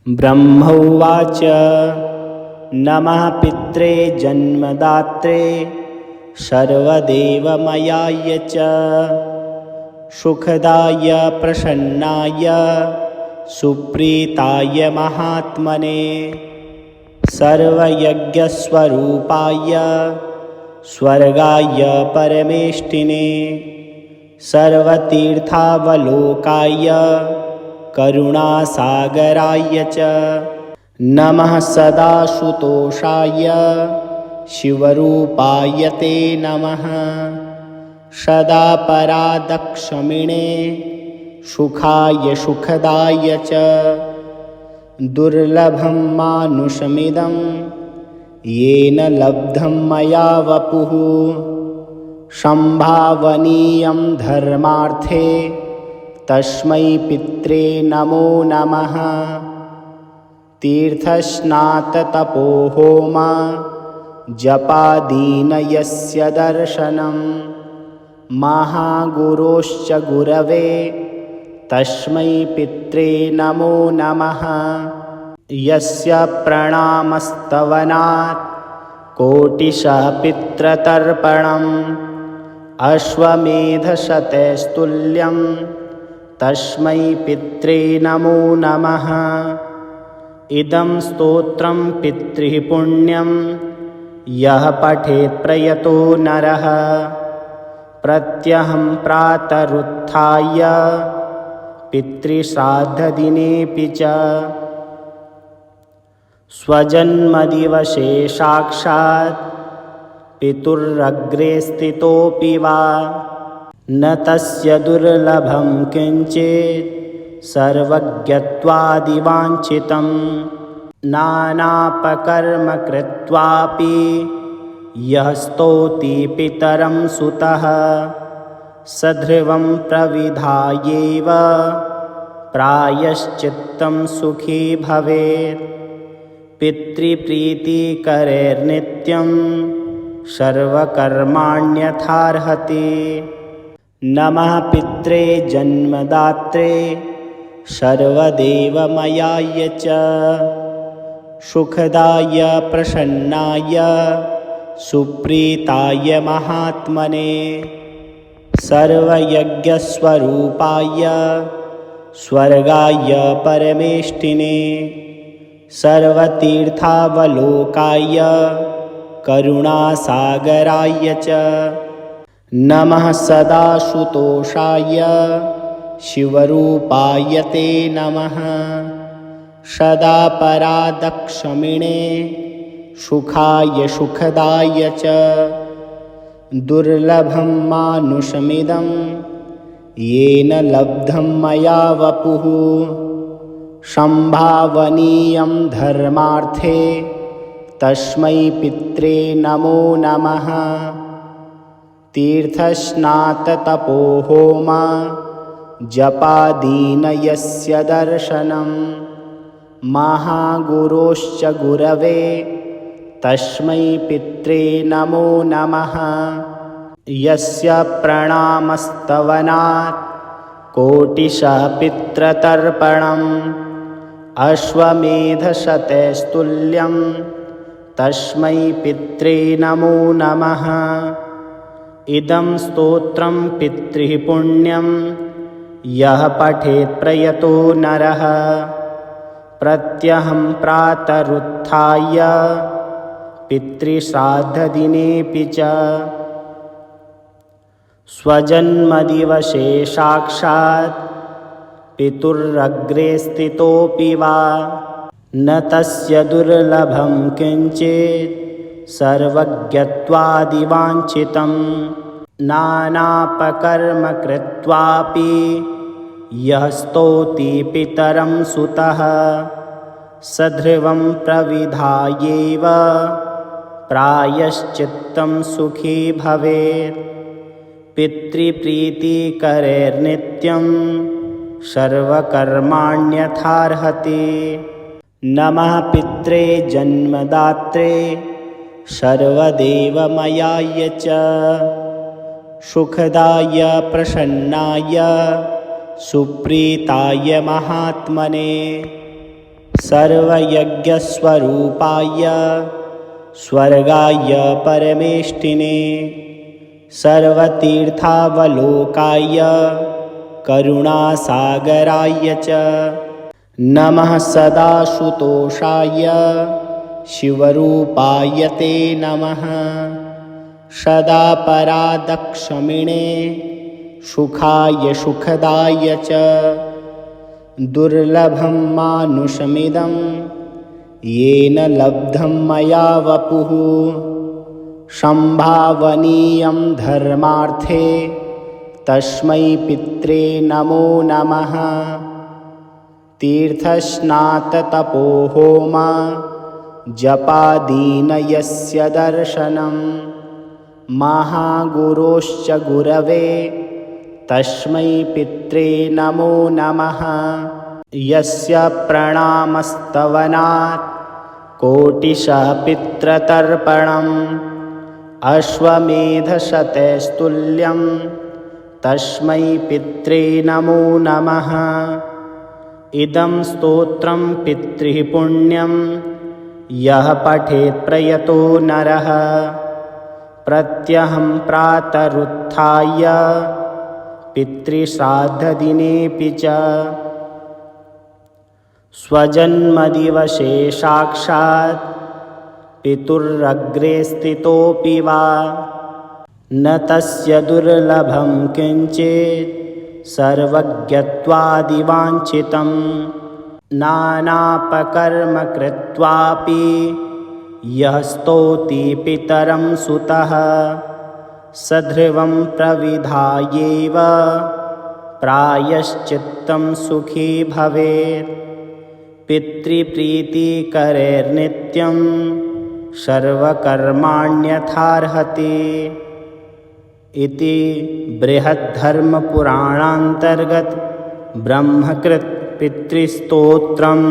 ब्रह्मोवाच नमः पित्रे जन्मदात्रे सर्वदेवमयाय च सुखदाय प्रसन्नाय सुप्रीताय महात्मने सर्वयज्ञस्वरूपाय स्वर्गाय परमेष्टिने सर्वतीर्थावलोकाय करुणासागराय च नमः सदाशुतोषाय शिवरूपाय ते नमः सदा परादक्षमिणे सुखाय सुखदाय च दुर्लभं मानुषमिदं येन लब्धं मया वपुः संभावनीयं धर्मार्थे तस्मै पित्रे नमो नमः तीर्थस्नाततपोहोम जपादीन यस्य दर्शनं महागुरोश्च गुरवे तस्मै पित्रे नमो नमः यस्य प्रणामस्तवनात् कोटिशः पितृतर्पणम् अश्वमेधशतैस्तुल्यं तस्मै पित्रे नमो नमः इदं स्तोत्रं पितृः पुण्यं यः पठेत् प्रयतो नरः प्रत्यहं प्रातरुत्थाय पितृश्राद्धदिनेऽपि च स्वजन्मदिवसे साक्षात् पितुरग्रे स्थितोऽपि वा न तस्य दुर्लभं किञ्चित् सर्वज्ञत्वादिवाञ्छितं नानापकर्म कृत्वापि यः स्तौति पितरं सुतः सध्रुवं प्रविधायैव प्रायश्चित्तं सुखी भवेत् पितृप्रीतिकरैर्नित्यं सर्वकर्माण्यथार्हति नमः पित्रे जन्मदात्रे सर्वदेवमयाय च सुखदाय प्रसन्नाय सुप्रीताय महात्मने सर्वयज्ञस्वरूपाय स्वर्गाय परमेष्टिने सर्वतीर्थावलोकाय करुणासागराय च नमः सदाशुतोषाय शिवरूपाय ते नमः सदा परादक्षमिणे सुखाय सुखदाय च दुर्लभं मानुषमिदं येन लब्धं मया वपुः संभावनीयं धर्मार्थे तस्मै पित्रे नमो नमः तीर्थस्नाततपोहोम जपादीन यस्य दर्शनं महागुरोश्च गुरवे तस्मै पित्रे नमो नमः यस्य प्रणामस्तवनात् कोटिशः पितृतर्पणम् अश्वमेधशतैस्तुल्यं तस्मै पित्रे नमो नमः इदं स्तोत्रं पितृः पुण्यं यः पठेत् प्रयतो नरः प्रत्यहं प्रातरुत्थाय पितृश्राद्धदिनेऽपि च स्वजन्मदिवसे साक्षात् पितुरग्रे स्थितोऽपि वा न तस्य दुर्लभं किञ्चित् सर्वज्ञत्वादिवाञ्छितं नानापकर्म कृत्वापि यः स्तौति पितरं सुतः सध्रुवं प्रविधायैव प्रायश्चित्तं सुखी भवेत् पितृप्रीतिकरैर्नित्यं सर्वकर्माण्यथार्हति नमः पित्रे जन्मदात्रे सर्वदेवमयाय च सुखदाय प्रसन्नाय सुप्रीताय महात्मने सर्वयज्ञस्वरूपाय स्वर्गाय परमेष्टिने सर्वतीर्थावलोकाय करुणासागराय च नमः सदाशुतोषाय शिवरूपाय ते नमः सदा परादक्षमिणे सुखाय सुखदाय च दुर्लभं मानुषमिदं येन लब्धं मया वपुः संभावनीयं धर्मार्थे तस्मै पित्रे नमो नमः तीर्थस्नाततपोहोम जपादीन यस्य दर्शनं महागुरोश्च गुरवे तस्मै पित्रे नमो नमः यस्य प्रणामस्तवनात् कोटिशः पितृतर्पणम् अश्वमेधशतैस्तुल्यं तस्मै पित्रे नमो नमः इदं स्तोत्रं पितृः पुण्यं यः पठेत् प्रयतो नरः प्रत्यहं प्रातरुत्थाय पितृश्राद्धदिनेऽपि च स्वजन्मदिवसे साक्षात् पितुरग्रे स्थितोऽपि वा न तस्य दुर्लभं किञ्चित् सर्वज्ञत्वादिवाञ्छितं नानापकर्म कृत्वापि यः स्तौति पितरं सुतः सध्रुवं प्रविधायैव प्रायश्चित्तं सुखी भवेत् पितृप्रीतिकरैर्नित्यं सर्वकर्माण्यथार्हति इति बृहद्धर्मपुराणान्तर्गत ब्रह्मकृत पितृस्तोत्रम्।